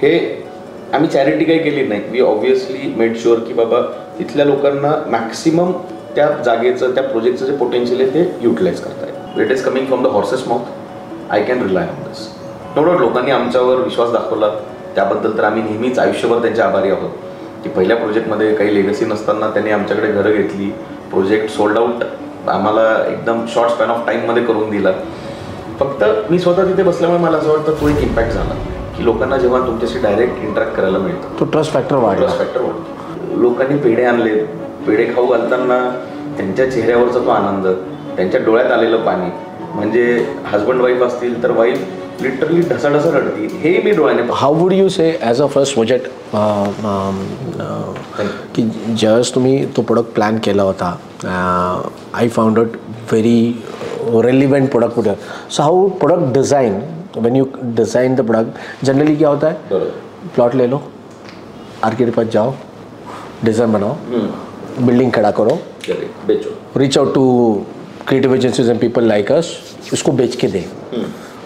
हे आम्ही चॅरिटी काही केली नाही. वी ऑब्व्हियसली मेड शुअर की बाबा तिथल्या लोकांना मॅक्सिमम त्या जागेचं त्या प्रोजेक्टचं जे पोटेन्शियल आहे ते युटिलाइज करता येईल. It is coming from the horses mouth. I can rely on this. No doubt लोकांनी आमच्यावर विश्वास दाखवला त्याबद्दल तर आम्ही नेहमीच आयुष्यभर त्यांचे आभारी आहोत की पहिल्या प्रोजेक्टमध्ये काही लेगसी नसताना त्यांनी आमच्याकडे घरं घेतली, प्रोजेक्ट सोल्ड आउट आम्हाला एकदम शॉर्ट स्पॅन ऑफ टाईममध्ये करून दिला. फक्त मी स्वतः तिथे बसल्यामुळे मला असं वाटतं तो एक इम्पॅक्ट झाला की लोकांना जेव्हा तुमच्याशी डायरेक्ट इंटरॅक्ट करायला मिळतं तो ट्रस्ट फॅक्टर वाढला. लोकांनी पेढे आणले, पेढे खाऊ घालताना त्यांच्या चेहऱ्यावरचा तो आनंद, त्यांच्या डोळ्यात आलेलं पाणी, म्हणजे हजबंड वाईफ असतील तर वाईफ लिटरली ढसाढसा रडती, हे मी डोळ्याने. How would you say as a first project की ज्यावेळेस तुम्ही तो प्रोडक्ट प्लॅन केला होता, I found it very relevant product होता. So how product design, when you design the product, generally क्या होता है, प्लॉट ले लो, आर्किटेक्ट के पास जाओ, डिज़ाइन बनाओ, बिल्डिंग खड़ा करो, बेचो, reach out to creative agencies and people like us, इसको बेच के दे,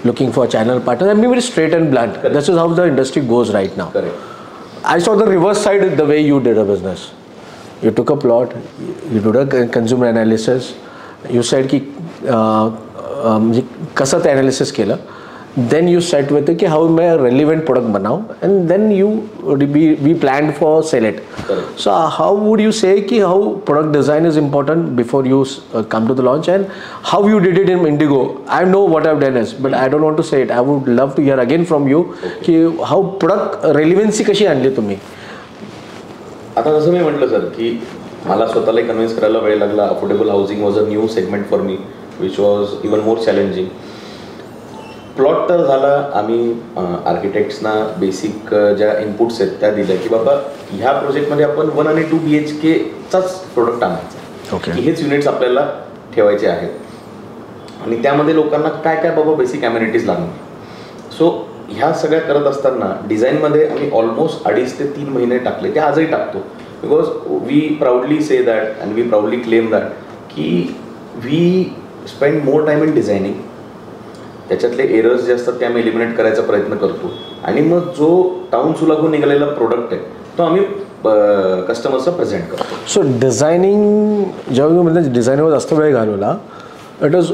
looking for channel partners. I mean, very straight and blunt. Correct. This is how the industry goes right now. Correct. I saw the reverse side, the way you did a business. You took a plot, you did a consumer analysis, you said ki कसं ते analysis केलं, then you set with कि how मैं relevant product बनाऊं, and then we planned for sell it. Correct. So how would you say कि how product design is important before you come to the launch, and how you did it in Indigo? I know what I've done is, but I don't want to say it. I would love to hear again from you कि how product relevancy कशी आणली तुम्ही. आता जसं मी म्हटलं sir की मला स्वतःला कन्व्हिन्स करायला वेळ लागला. Affordable housing was a new segment for me which was even more challenging. Plot तर झाला, आम्ही आर्किटेक्ट्सना बेसिक ज्या इनपुट्स आहेत त्या दिल्या की बाबा ह्या प्रोजेक्टमध्ये आपण 1 आणि 2 BHKचाच प्रोडक्ट आणायचा. ओके. हेच युनिट्स आपल्याला ठेवायचे आहेत आणि त्यामध्ये लोकांना काय काय बाबा बेसिक ॲम्युनिटीज लागणार. सो ह्या सगळ्या करत असताना डिझाईनमध्ये आम्ही ऑलमोस्ट 2.5 ते 3 महिने टाकले. ते आजही टाकतो because we proudly say that and we proudly claim that की we spend more time in designing. त्याच्यातले एरर्स जे असतात ते आम्ही एलिमिनेट करायचा प्रयत्न करतो आणि मग जो टाऊन सुलागून निघालेला प्रोडक्ट आहे तो आम्ही कस्टमर्सला प्रेझेंट करतो. सो डिझायनिंग जेव्हा मी म्हणजे डिझायनिंगवर जास्त वेळ घालवला, it was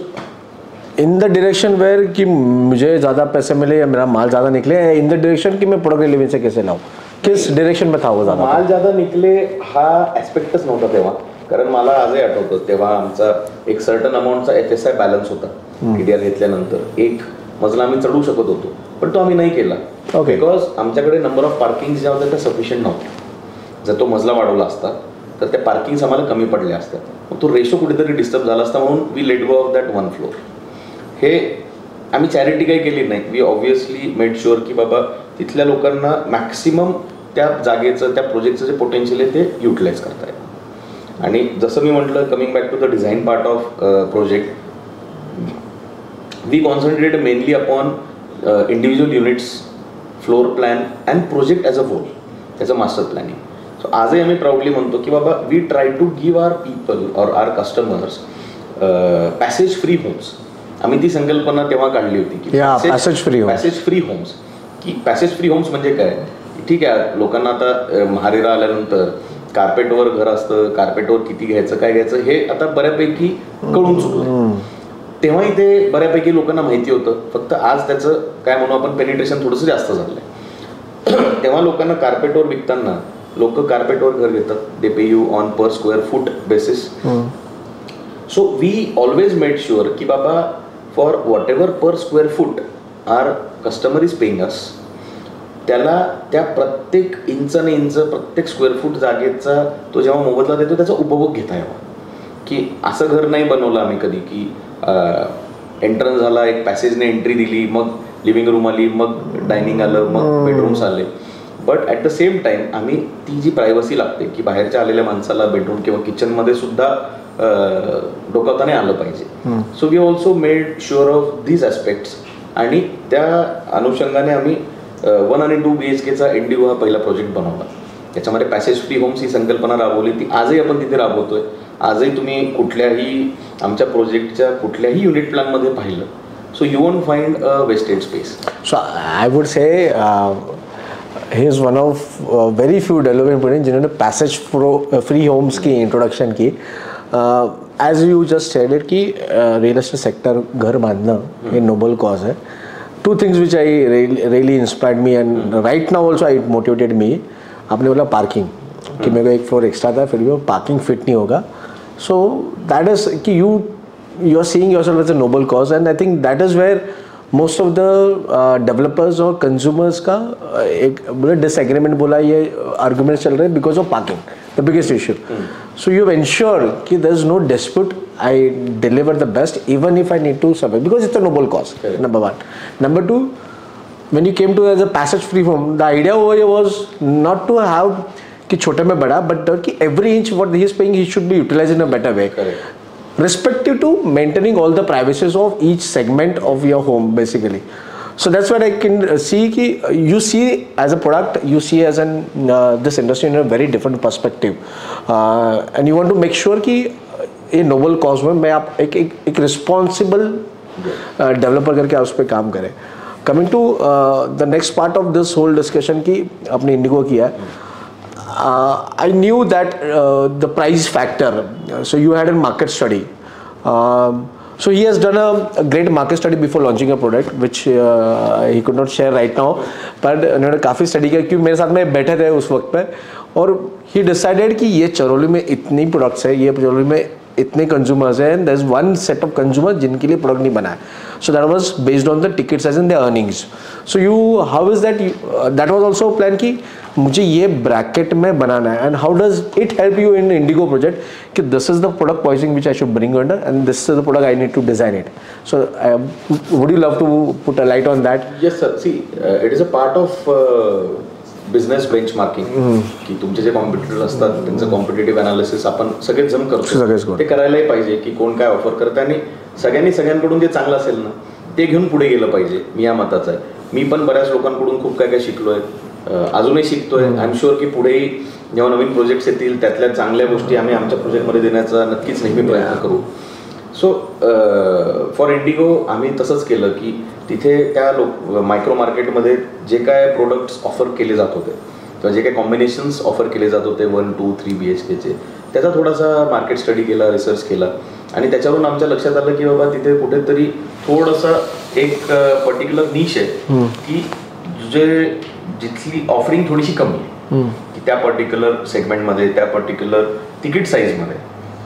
in the direction where कि मुझे ज़्यादा पैसे मिले या मेरा माल ज़्यादा निकले, इन द डायरेक्शन कि मैं प्रोडक्ट रिलेवेंसी कैसे लाऊं, किस डायरेक्शन में था वो ज़्यादा? माल ज़्यादा निकले हा ॲस्पेक्टच नव्हता तेव्हा, कारण मला आजही आठवतं तेव्हा आमचा एक सर्टन अमाऊंटचा FSI बॅलन्स होता. TDR घेतल्यानंतर एक मजला आम्ही चढवू शकत होतो पण तो आम्ही नाही केला बिकॉज आमच्याकडे नंबर ऑफ पार्किंग ज्या होत्या त्या सफिशियंट नव्हत्या. जर तो मजला वाढवला असता तर त्या पार्किंग्स आम्हाला कमी पडल्या असत्या, मग तो रेशो कुठेतरी डिस्टर्ब झाला असता, म्हणून we let go off that 1 floor. हे आम्ही चॅरिटी काही केली नाही. वी ऑब्व्हियसली मेड शुअर की बाबा तिथल्या लोकांना मॅक्सिमम त्या जागेचं त्या प्रोजेक्टचं जे पोटेन्शियल आहे ते युटिलाइज करता येईल. आणि जसं मी म्हटलं, coming back to the design part of project, we concentrate mainly upon individual units, floor plan and project as a whole, त्याचं मास्टर प्लॅनिंग. सो आजही आम्ही प्राऊडली म्हणतो की बाबा we try to give our people or our customers passage free homes. आम्ही ती संकल्पना तेव्हा काढली होती की पॅसेज फ्री होम्स. की पॅसेज फ्री होम्स म्हणजे काय, ठीक आहे लोकांना आता महारेरा आल्यानंतर कार्पेटवर घर असतं, कार्पेटवर किती घ्यायचं काय घ्यायचं हे आता बऱ्यापैकी कळून चुकलं. तेव्हाही ते बऱ्यापैकी लोकांना माहिती होतं, फक्त आज त्याचं काय म्हणू आपण पेनिट्रेशन थोडंसं जास्त झालंय. तेव्हा लोकांना कार्पेटवर विकताना लोक कार्पेटवर घर घेतात, they pay you on per square foot basis. So we always made sure की बाबा for whatever per square foot our customer is paying us, त्याला त्या प्रत्येक इंचाने इंच प्रत्येक स्क्वेअर फूट जागेचा तो जेव्हा मोबदला देतो त्याचा उपभोग घेता यावा. की असं घर नाही बनवलं आम्ही कधी की एंट्रन्स झाला, एक पॅसेजने एंट्री दिली, मग लिव्हिंग रूम आली, मग डायनिंग आलं, मग बेडरूम्स आले. But at the same time आम्ही ती जी प्रायव्हसी लागते की बाहेरच्या आलेल्या माणसाला बेडरूम किंवा किचनमध्ये सुद्धा डोकावता नाही आलं पाहिजे. So we also made sure of these aspects आणि त्या अनुषंगाने आम्ही 1 आणि 2 BHKचा इंडिगो हा पहिला प्रोजेक्ट बनवला. त्याच्यामध्ये पॅसेज फ्री होम्स ही संकल्पना राबवली, ती आजही आपण तिथे राबवतोय. आजही तुम्ही कुठल्याही आमच्या प्रोजेक्टच्या कुठल्याही युनिट प्लॅनमध्ये पाहिलं, so you won't find a wasted space. So I would say he is one of very few development projects जिन्होंने पैसेज फ्री होम्स की इंट्रोडक्शन की. As you just said it कि रियल एस्टेट सेक्टर घर बांधना ये noble cause है. Two things which I really inspired me and right now also I motivated me. आपने बोला पार्किंग कि मेरे को एक फ्लोर एक्स्ट्रा था फिर भी वो पार्किंग फिट नहीं होगा. सो दैट इज कि you are seeing yourself as a noble cause and I think that is where most of the developers और कंज्यूमर्स का एक बोले डिसएग्रीमेंट बोला ये आर्गुमेंट चल रहे हैं because of parking the biggest issue. So you ensure कि there is no dispute. I deliver the best even if I need to survive because it's a noble cause. Number one. Number two, when you came to as a passage free home, the idea over here was not to have कि छोटे में बड़ा but कि every inch what he is paying he should be utilized in a better way. Correct. Respective to maintaining all the privacies of each segment of your home basically. So that's what I can see कि you see as a product, you see as an this industry in a very different perspective and you want to make sure कि ये noble cause में मैं आप एक responsible developer करके आप उस पर काम करें. Coming to the next part of this whole discussion कि अपने इंडिगो किया. I knew that the price factor. So you had a market study. So he has done a great market study before launching a product, which he could not share right now. पर उन्होंने काफ़ी study KIA क्योंकि मेरे साथ में बैठे थे उस वक्त पे. और he decided कि ये चरौली में इतनी प्रोडक्ट्स है, ये चरौली में इतने कंज्यूमर्स हैं, there is one set of consumer जिनके लिए प्रोडक्ट नहीं बना है. So that was based on the ticket size and the earnings. So you how is that that was also plan कि मुझे ये ब्रैकेट में बनाना है. And how does it help you in Indigo project कि this is the product poising which I should bring under and this is the product I need to design it. So would you love to put a light on that? Yes sir. See it is a part of business benchmarking की तुमचे जे competitor असतात त्यांचं competitive analysis आपण सगळेच जण करतो. ते करायलाही पाहिजे की कोण काय ऑफर करतं आणि सगळ्यांनी सगळ्यांकडून जे चांगलं असेल ना ते घेऊन पुढे गेलं पाहिजे. मी या मताचा आहे. मी पण बऱ्याच लोकांकडून खूप काय काय शिकलोय, अजूनही शिकतोय. आय एम शुअर की पुढेही जेव्हा नवीन प्रोजेक्ट्स येतील त्यातल्या चांगल्या गोष्टी आम्ही आमच्या प्रोजेक्टमध्ये देण्याचा नक्कीच नेहमी प्रयत्न करू. सो फॉर इंडिगो आम्ही तसंच केलं की तिथे त्या मायक्रो मार्केटमध्ये जे काय प्रोडक्ट्स ऑफर केले जात होते किंवा जे काय कॉम्बिनेशन्स ऑफर केले जात होते 1, 2, 3 BHKचे त्याचा थोडासा मार्केट स्टडी केला, रिसर्च केला आणि त्याच्यावरून आमच्या लक्षात आलं की बाबा तिथे कुठेतरी थोडंसं एक पर्टिक्युलर निश आहे की जिथली ऑफरिंग थोडीशी कमी आहे की त्या पर्टिक्युलर सेगमेंटमध्ये त्या पर्टिक्युलर तिकीट साईजमध्ये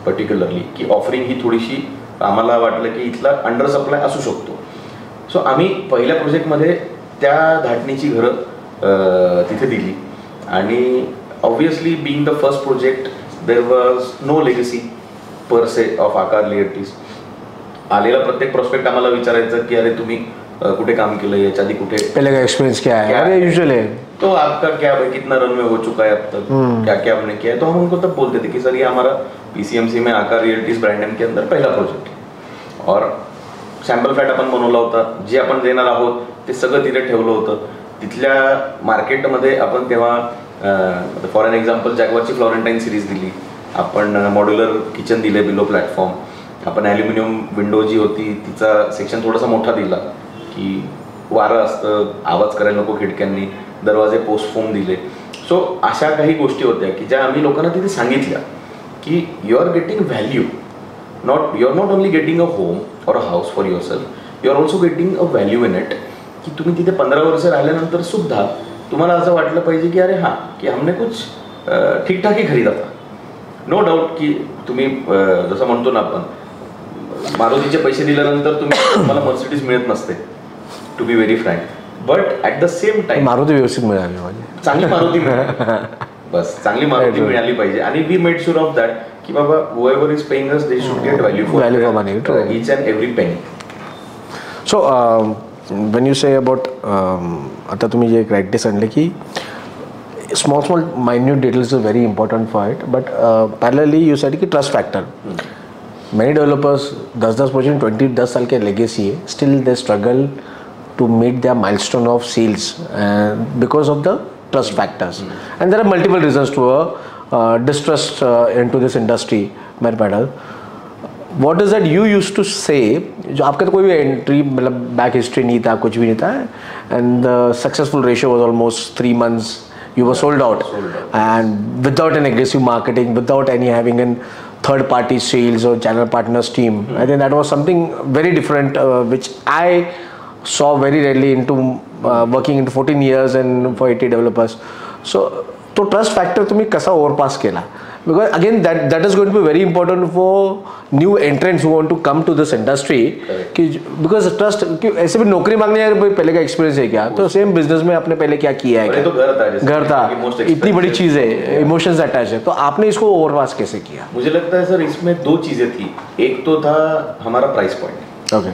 पर्टिक्युलरली की ऑफरिंग ही थोडीशी आम्हाला वाटलं की इथला अंडर सप्लाय असू शकतो. सो आम्ही पहिल्या प्रोजेक्टमध्ये त्या धाटणीची घरं तिथे दिली आणि obviously being the first project there was no legacy per se of Aakar realties. आलेला प्रत्येक प्रोस्पेक्ट आम्हाला विचारायचं की अरे तुम्ही कुठे काम केलं, याच्या आधी कुठे पहले का एक्सपीरियंस क्या है, अरे यूजुअल है तो आपका क्या भाई कितना रनवे हो चुका है अब तक, क्या क्या हमने किया है. तो हम उनको तब बोलते थे कि सर ये हमारा PCMC में आकार रियल्टीज ब्रँड नेम के अंदर पहिला प्रोजेक्ट है और सॅम्पल फ्लॅट आपण बनवला होता. जे आपण देणार आहोत ते सगळं तिथे ठेवलं होतं. तिथल्या मार्केटमध्ये आपण तेव्हा फॉर एन एक्झाम्पल जॅगवारची फ्लोरेंटाईन सिरीज दिली, आपण मॉड्युलर किचन दिले बिलो प्लॅटफॉर्म, आपण ॲल्युमिनियम विंडो जी होती तिचा सेक्शन थोडासा मोठा दिला की वारं असतं, आवाज करायला नको खिडक्यांनी, दरवाजे पोस्ट फोम दिले. सो अशा काही गोष्टी होत्या की ज्या आम्ही लोकांना तिथे सांगितल्या की you are getting value, you are not only getting a home और a house for yourself, you are also getting a value in it. की तुम्ही तिथे 15 वर्ष राहिल्यानंतर सुद्धा तुम्हाला असं वाटलं पाहिजे की अरे हां की हमने कुछ ठीकठाक ही खरीदा था. नो डाऊट की तुम्ही जसं म्हणतो ना आपण मारुतीचे पैसे दिल्यानंतर तुम्हाला मर्सिडीज मिळत नसते, to be very frank. But at the same time Maruti व्यवस्थित मिळाली म्हणजे चांगली मारुती मिळाली, बस चांगली मारुती मिळाली पाहिजे. आणि we made sure of that की बाबा whoever is paying us they should get value for money, each and every penny. So when you say about आता तुम्ही जे प्रॅक्टिस आणले की small minute details are very important for it, but parallelly you said कि trust factor. Many developers 10 project 10 साल के legacy है, still they struggle to meet their milestone of sales because of the trust factors. And there are multiple reasons to distrust into this industry. मेरे pedal What is that you used to say? जो आपका तो कोई भी entry मतलब back history नहीं था, कुछ भी नहीं था, and the successful ratio was almost 3 months. You were sold out, and without an aggressive marketing, without any having an third party sales or channel partners team. I think that was something very different, which I saw very rarely into working into 14 years and for 80 developers. So तो trust factor तुम्ही कसा ओव्हरपास केला? Because again that is going to be very important for new entrants who want to come to this industry. कि because trust कि ऐसे भी नौकरी मांगने यार पहले का एक्सपीरियंस है क्या, तो सेम बिजनेस में आपने पहले क्या किया है? तो घर था इतनी बड़ी चीज है, इमोशंस अटैच है, तो आपने इसको ओवरपास कैसे किया? मुझे लगता है सर इसमें 2 चीजें थी. एक तो था हमारा प्राइस पॉइंट. ओके.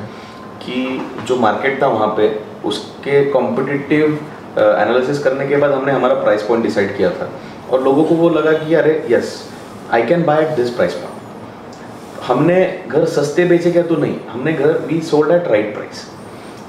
कि जो मार्केट था वहाँ पे उसके कॉम्पिटिटिव एनालिसिस करने के बाद हमने हमारा प्राइस पॉइंट डिसाइड किया था और लोगों को वो लगा कि अरे yes I can buy at this price point. हमने घर सस्ते बेचे क्या? तो नहीं, हमने घर we sold at right price.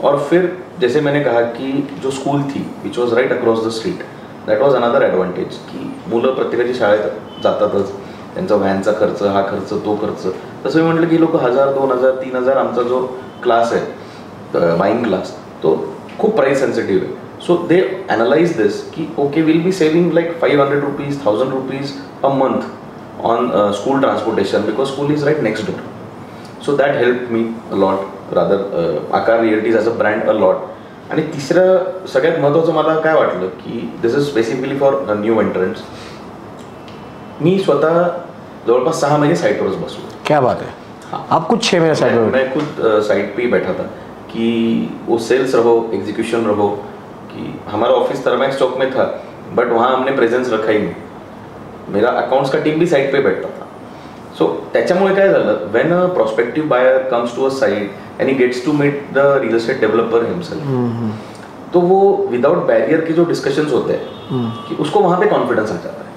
और फिर जैसे मैंने कहा कि जो स्कूल थी which was right across the street, that was another advantage की मुलं प्रत्येकाची शाळेत जातातच, त्यांचा व्हॅनचा खर्च, हा खर्च, तो खर्च. तसं मी म्हटलं की लोक 1000, 2000, 3000 आमचा जो क्लास आहे बाईंग क्लास तो खूप प्राइस सेन्सिटिव्ह आहे. सो दे एनालाइज दिस कि okay will be saving like 500 rupees, 1000 rupees a month on school transportation because school is right next door. So that helped me a lot, rather Aakaar Realties as a brand a lot. आणि तिसरं सगळ्यात महत्त्वाचं मला काय वाटलं की दिस is specifically for new एंट्रंट्स. मी स्वतः जवळपास 6 महिने साइटवरच बसलो. क्या बात है. हाँ. आप कुछ 6 महीने साइट में? मैं खुद साइट पे ही बैठा था कि वो सेल्स रहो, एग्जीक्यूशन रहो. कि हमारा ऑफिस थर्मैक्स चौक में था बट वहाँ हमने प्रेजेंस रखा ही नहीं. मेरा अकाउंट्स का टीम भी साइट पे बैठता था. सो त्याच्यामुळे काय झालं, when a prospective buyer comes to a site and he gets to meet the real estate developer himself, तो वो विदाउट बैरियर के जो डिस्कशंस होते हैं कि उसको वहाँ पे कॉन्फिडेंस आ जाता है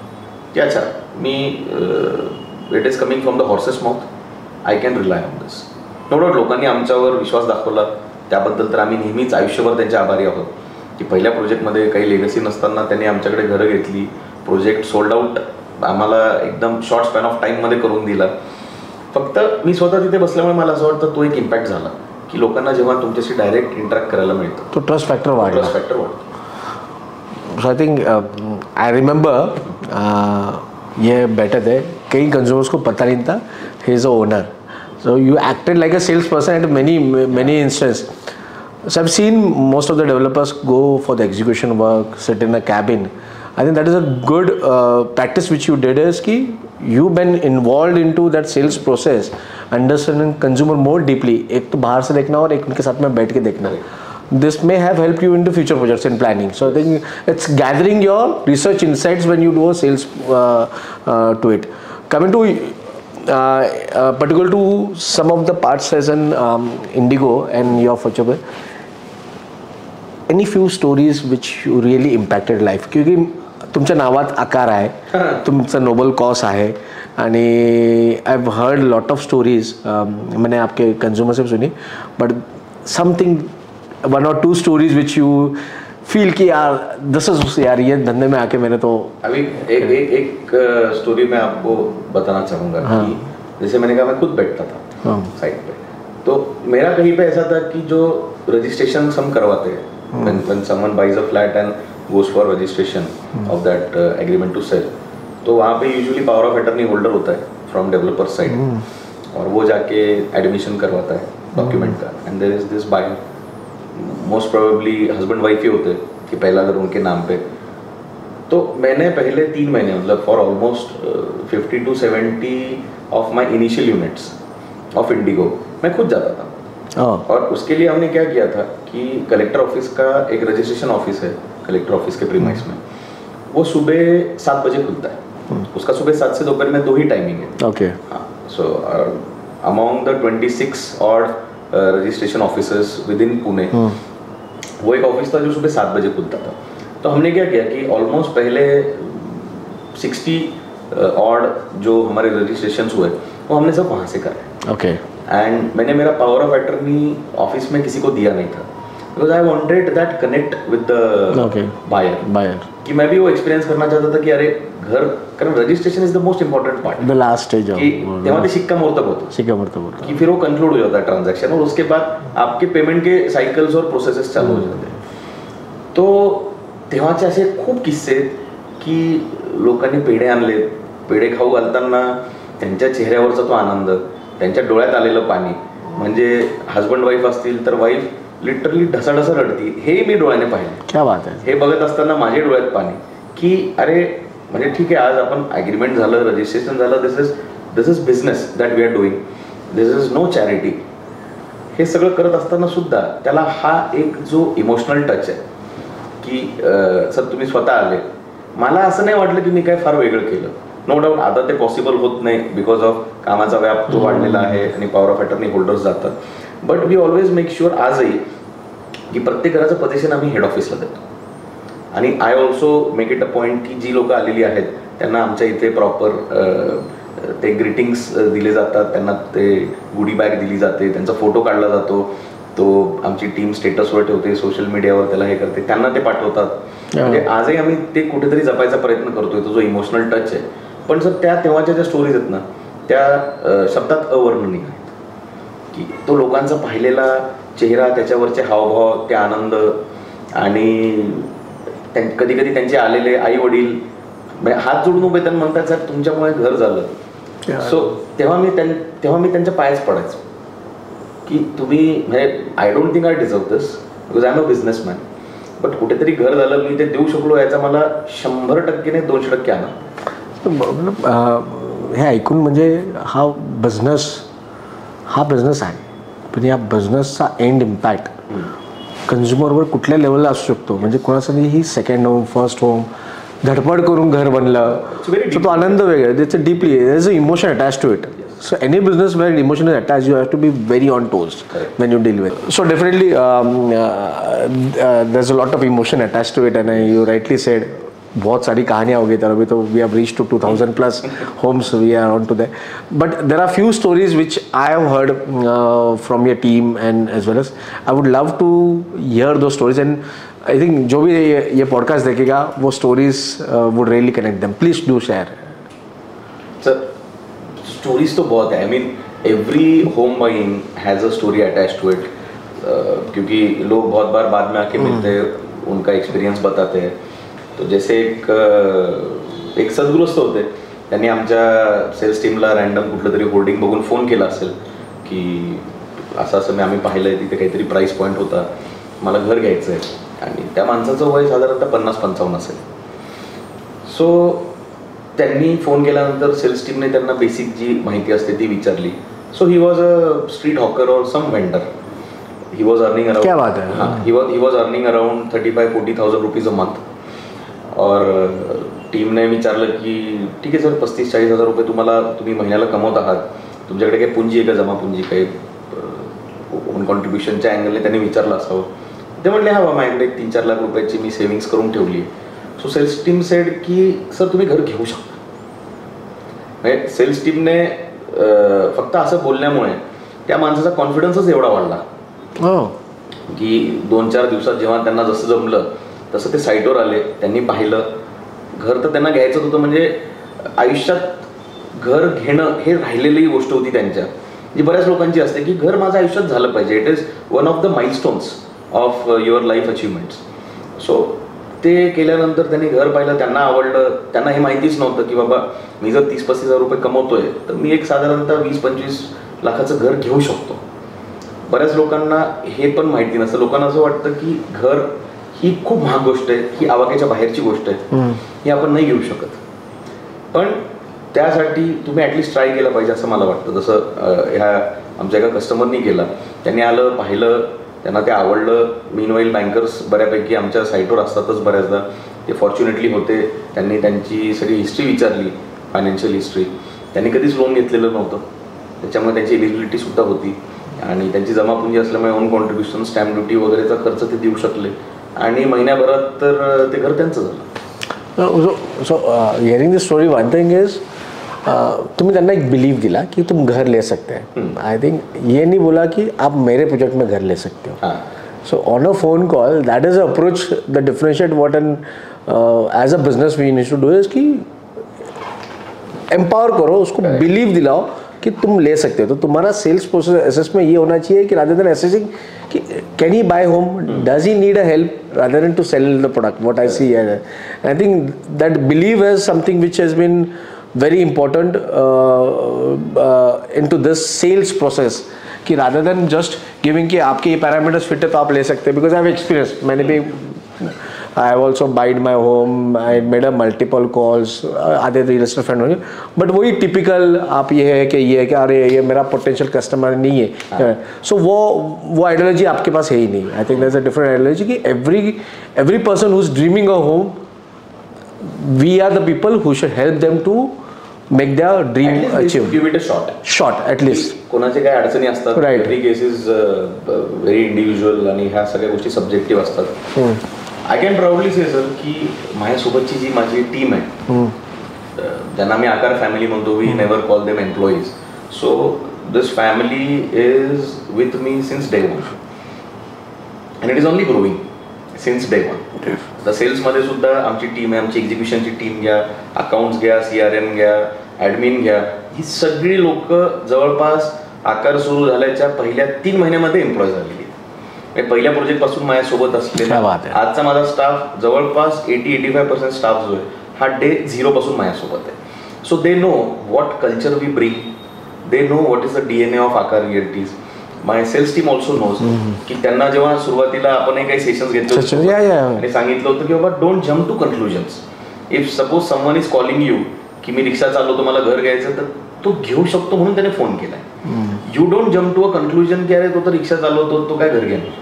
कि अच्छा मी it is coming from the horses mouth, I can rely on this. No doubt लोकांनी आमच्यावर विश्वास दाखवला, त्याबद्दल तर आम्ही नेहमीच आयुष्यभर त्यांचे आभारी आहोत. की पहिल्या प्रोजेक्टमध्ये काही लेगसी नसताना त्यांनी आमच्याकडे घरं घेतली, प्रोजेक्ट सोल्ड आउट आम्हाला एकदम शॉर्ट स्पॅन ऑफ टाईममध्ये करून दिला. फक्त मी स्वतः तिथे बसल्यामुळे मला असं वाटतं तो एक इम्पॅक्ट झाला की लोकांना जेव्हा तुमच्याशी डायरेक्ट इंटरॅक्ट करायला मिळतं तो ट्रस्ट फॅक्टर वाढला. ट्रस्ट फॅक्टर वाढतो. So I think I remember ये बैठे थे, कई कंज्यूमर्स को पता नहीं था he is a owner. So you acted like a sales person at many instances. So I've seen most of the developers go for the execution work, sit in a cabin. I think that is a good practice which you did, is कि you've been involved into that sales process, understanding consumer more deeply. एक तो बाहर से देखना और एक उनके साथ में बैठ के देखना. This may have helped you into future projects and planning. So I think it's gathering your research insights when you do a sales to it. Coming to particular to some of the parts as an Indigo and your future. Any few stories which really impacted life? क्योंकि तुमच्या नावात आकार आहे, तुमचं Nobel cause आहे आणि I have heard lot of stories. मैंने आपके कंज्यूमर से सुनी, but something 1 or 2 stories which you feel कि यार दिस इज यार ये धंधे में आके मैंने तो अभी एक स्टोरी मैं आपको बताना चाहूँगा. हाँ. कि जैसे मैंने कहा मैं खुद बैठता था साइट पे, तो मेरा कहीं पे ऐसा था कि जो रजिस्ट्रेशन हम करवाते हैं when someone buys a flat and goes for registration of that agreement to sell, तो वहाँ पे usually power of attorney holder होता है फ्रॉम डेवलपर साइड और वो जाके एडमिशन करवाता है डॉक्यूमेंट का. And there is this buyer, most probably husband wife ही होते हैं कि पहला घर उनके नाम पे. तो मैंने पहले 3 महीने मतलब for almost 50 to 70 of my initial units of Indigo मैं खुद जाता था. और उसके लिए हमने क्या किया था कि कलेक्टर ऑफिस का एक रजिस्ट्रेशन ऑफिस है कलेक्टर ऑफिस के प्रीमाइस में, वो सुबह 7 बजे खुलता है. उसका सुबह 7 से दोपहर में 2 ही टाइमिंग है. ओके. हाँ. So among the 26 odd registration officers with in Pune वो एक ऑफिस था जो सुबह 7 बजे खुलता था. तो हमने क्या किया कि ऑलमोस्ट पहले 60 ऑड जो हमारे रजिस्ट्रेशन हुए वो हमने सब वहाँ से करे. ओके. एंड मैंने मेरा पावर ऑफ अटर्नी ऑफिस में किसी को दिया नहीं था because I wanted that connect विद द बायर. कि मैं भी वो एक्सपिरियंस करना चाहता था कि अरे घर, कारण registration is the most important part, the last stage कि तेव्हा ते शिक्कामोर्तब होतं कि फिर वो कंक्लूड हो जाता है ट्रांजैक्शन और उसके बाद आपके पेमेंट के साइकिल्स और प्रोसेसेस चालू हो जाते हैं. तो तेव्हाचे असे खूप किस्से की लोकांनी पेढे आणले, पेढे खाऊ घालताना त्यांच्या चेहऱ्यावरचा तो आनंद, त्यांच्या डोळ्यात आलेलं पाणी, म्हणजे हजबंड वाईफ असतील तर वाईफ लिटरली ढसाढसा रडती, हे मी डोळ्याने पाहिलं. क्या बात आहे. हे बघत असताना माझ्या डोळ्यात पाणी की अरे म्हणजे ठीक आहे, आज आपण ॲग्रीमेंट झालं, रजिस्ट्रेशन झालं, this is business that we are doing, this is no charity. हे सगळं करत असताना सुद्धा त्याला हा एक जो इमोशनल टच आहे की सर तुम्ही स्वतः आले, मला असं नाही वाटलं की मी काय फार वेगळं केलं. नो डाऊट आता ते पॉसिबल होत नाही बिकॉज ऑफ कामाचा व्याप तो वाढलेला आहे आणि पॉवर ऑफ अटर्नी होल्डर्स जातात. But we always make sure आजही की प्रत्येक घराचं पोझिशन आम्ही हेड ऑफिसला देतो. आणि I also make it a point की जी लोक आलेली आहेत त्यांना आमच्या इथे प्रॉपर ते ग्रीटिंग्स दिले जातात, त्यांना ते गुडी बॅग दिली जाते, त्यांचा फोटो काढला जातो, तो आमची टीम स्टेटसवर ठेवते, सोशल मीडियावर त्याला हे करते, त्यांना ते पाठवतात. म्हणजे आजही आम्ही ते कुठेतरी जपायचा प्रयत्न करतोय, तो जो इमोशनल टच आहे. पण सर त्या तेव्हाच्या ज्या स्टोरीज आहेत ना त्या शब्दात अवर्णनीय आहेत की तो लोकांचा पाहिलेला चेहरा, त्याच्यावरचे हावभाव, ते आनंद, आणि कधी कधी त्यांचे आलेले आई वडील हात जोडून उभे त्यांना म्हणतात सर तुमच्यामुळे घर झालं. सो तेव्हा मी त्यांच्या पायाच पडायचो की तुम्ही म्हणजे I don't think I deserve this because I am a businessman, but कुठेतरी घर झालं, मी ते देऊ शकलो, याचा मला 100% नाही 200% आनंद. हे ऐकून म्हणजे हा बिझनेस आहे, पण या बिझनेसचा एंड इम्पॅक्ट कन्झ्युमरवर कुठल्या लेवलला असू शकतो. म्हणजे कोणासाठी ही सेकंड होम, फर्स्ट होम, धडपड करून घर बनलं, तो आनंद वेगळा, त्याचं deeply there is a emotion attach to it. So any business where emotion is attached, you have to be very on toes when you deal with. So definitely there's a lot of emotion attached to it, and you rightly said बहुत सारी कहानियाँ हो गई तर अभी तो we have reached to 2000 plus homes we are on to that. But there are few stories which I have heard from your team, and as well as I would love to hear those stories, and I think जो भी ये podcast देखेगा वो stories would really connect them. Please do share. Sir, stories तो बहुत है. I mean every home buying has a story attach to it, क्योंकि लोग बहुत बार बाद में आके मिलते हैं, उनका एक्सपिरियन्स बताते हैं. तो जैसे एक सद्गृहस्थ होते, त्यांनी आमच्या सेल्स टीमला रँडम कुठलं तरी होर्डिंग बघून फोन केला असेल की असं असं मी आम्ही पाहिलं आहे, तिथे काहीतरी प्राईस पॉईंट होता, मला घर घ्यायचं आहे, आणि त्या माणसाचं वय साधारणतः 50-55 असेल. सो त्यांनी फोन केल्यानंतर सेल्स टीमने त्यांना बेसिक जी माहिती असते ती विचारली. So he was a street hawker और some vendor. He was earning around, क्या बात है, he was earning around 35-40,000 rupees a month. और टीमने विचारलं की ठीक आहे सर, 35-40,000 रुपये तुम्ही महिन्याला कमवत आहात, तुमच्याकडे काही पुंजी आहे का, जमा पुंजी काही ओन कॉन्ट्रीब्युशनच्या अँगलने त्यांनी विचारलं असावं. ते म्हणले हा माझ्याकडे 3-4 लाख रुपयाची मी सेव्हिंग्स करून ठेवली आहे. सो सेल्स टीम सेड की सर तुम्ही घर घेऊ शकता. म्हणजे सेल्स टीमने फक्त असं बोलण्यामुळे त्या माणसाचा कॉन्फिडन्सच एवढा वाढला की 2-4 दिवसात जेव्हा त्यांना जसं जमलं तसं ते साईटवर आले, त्यांनी पाहिलं. घर तर त्यांना घ्यायचं होतं, म्हणजे आयुष्यात घर घेणं हे राहिलेली गोष्ट होती त्यांच्या, जी बऱ्याच लोकांची असते की घर माझं आयुष्यात झालं पाहिजे. It is one of the milestones of your life achievements. So ते केल्यानंतर त्यांनी घर पाहिलं, त्यांना आवडलं. त्यांना हे माहितीच नव्हतं की बाबा मी जर 30-35,000 रुपये कमवतोय तर मी एक साधारणतः 20-25 लाखाचं घर घेऊ शकतो. बऱ्याच लोकांना हे पण माहिती नसतं. लोकांना असं वाटतं की घर ही खूप महाग गोष्ट आहे, ही आवाक्याच्या बाहेरची गोष्ट आहे, ही आपण नाही घेऊ शकत. पण त्यासाठी तुम्ही ॲटलिस्ट ट्राय केलं पाहिजे असं मला वाटतं. जसं ह्या आमच्या एका कस्टमरनी केला, त्यांनी आलं, पाहिलं, त्यांना ते आवडलं. मीनवाईल बँकर्स बऱ्यापैकी आमच्या साईटवर असतातच बऱ्याचदा, ते फॉर्च्युनेटली होते. त्यांनी त्यांची सगळी हिस्ट्री विचारली, फायनान्शियल हिस्ट्री. त्यांनी कधीच लोन घेतलेलं नव्हतं, त्याच्यामुळे त्यांची एलिजिबिलिटीसुद्धा होती, आणि त्यांची जमापुंजी असल्यामुळे ओन कॉन्ट्रीब्युशन, स्टॅम्प ड्युटी वगैरेचा खर्च ते देऊ शकले, आणि महिन्याभरात तर ते घर त्यांचं झालं. So hearing this story, one thing is तुम्हें त्यांना एक बिलीव दिला कि तुम घर ले सकते हैं. आई थिंक ये नहीं बोला कि आप मेरे प्रोजेक्ट में घर ले सकते हो. So on a phone call, that is a approach the differentiate what an as a business we need to do is कि एम्पावर करो उसको, बिलीव दिलाओ कि तुम ले सकते हो. तो तुम्हारा सेल्स प्रोसेस एसेस में ये होना चाहिए कि रादर देन एसेसिंग कि can he buy home, does he need a help, rather than to sell the product. What I see, I think that believe is something which has been very important into this sales process कि rather than just giving कि आपके ये parameters fit है तो आप ले सकते हैं. Because I have experience, मैंने भी I have also buyed my home, I made a multiple calls, आधे real estate friend होंगे, but वही typical आप ये है कि अरे ये मेरा potential customer नहीं है. So वो ideology आपके पास है ही नहीं. I think there's a different ideology कि every person who's dreaming a home, we are the people who should help them to make their dream achieve. Give it a shot at least. कोणाचे काय अडचणी असतात, Right. every case is very individual आणि ह्या सगळ्या गोष्टी subjective असतात. I can proudly say sir की माझ्यासोबतची जी माझी टीम आहे, ज्यांना मी आकार फॅमिली म्हणतो, we never call them employees. So this family is with me since day one and it is only growing since day one. तर सेल्समध्ये सुद्धा आमची टीम आहे, आमची एक्झिक्युशनची टीम घ्या, अकाउंट्स घ्या, CRM घ्या, ॲडमिन घ्या, ही सगळी लोक जवळपास आकार सुरू झाल्याच्या पहिल्या 3 महिन्यामध्ये एम्प्लॉय झालेली. पहिल्या प्रोजेक्ट पासून माझ्यासोबत असलेला आजचा माझा स्टाफ जवळपास 80-85% स्टाफ जो आहे हा डे 0 पासून माझ्यासोबत आहे. So they know what culture we bring, they know what is the DNA of Aakar realties. My sales team also knows की त्यांना जेव्हा सुरुवातीला आपण काही सेशन्स घेतले आणि सांगितलं होतं की बाबा don't jump to conclusions. If suppose someone is calling you की मी रिक्षा चालवतो, मला घर घ्यायचं, तर तो घेऊ शकतो म्हणून त्याने फोन केलाय. You don't jump to a conclusion की अरे तो तर रिक्षा चालवतो, तो काय घर घेणार.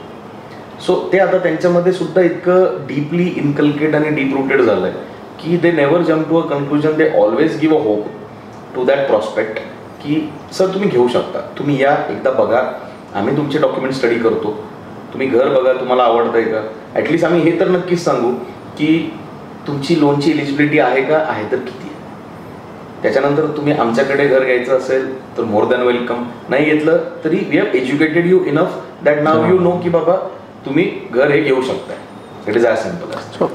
सो ते आता त्यांच्यामध्ये सुद्धा इतकं डीपली इनकल्केट आणि डीप रूटेड झालंय की they never jump to a conclusion, they always give a hope to that prospect की सर तुम्ही घेऊ शकता, तुम्ही या एकदा बघा, आम्ही तुमचे डॉक्युमेंट स्टडी करतो, तुम्ही घर बघा, तुम्हाला आवडतंय का. ॲटलिस्ट आम्ही हे तर नक्कीच सांगू की तुमची लोनची एलिजिबिलिटी आहे का, आहे तर किती आहे. त्याच्यानंतर तुम्ही आमच्याकडे घर घ्यायचं असेल तर मोर दॅन वेलकम, नाही घेतलं तरी we have educated you enough that now you know की बाबा तुम्ही घर हे घेऊ शकताय. It is as simple.